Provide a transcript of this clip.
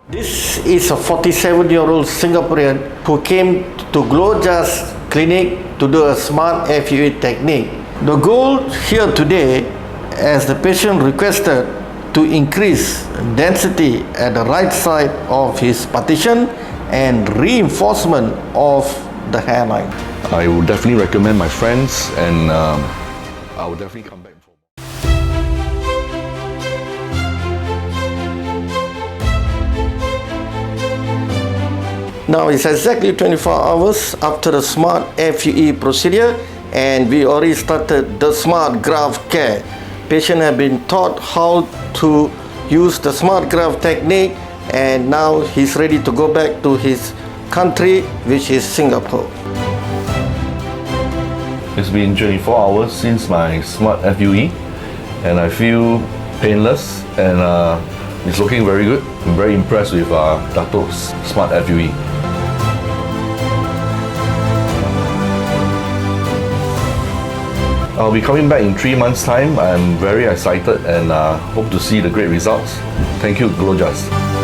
This is a 47-year-old Singaporean who came to GLOJAS clinic to do a smart FUE technique. The goal here today, as the patient requested, to increase density at the right side of his partition and reinforcement of the hairline. I would definitely recommend my friends, and I would definitely come back for more. Now it's exactly 24 hours after the smart FUE procedure, and we already started the smart graft care. Patient have been taught how to use the smart graft technique, and now he's ready to go back to his country, which is Singapore. It's been 24 hours since my smart FUE, and I feel painless, and it's looking very good. I'm very impressed with Dato's smart FUE. I'll be coming back in 3 months' time. I'm very excited and hope to see the great results. Thank you, GLOJAS.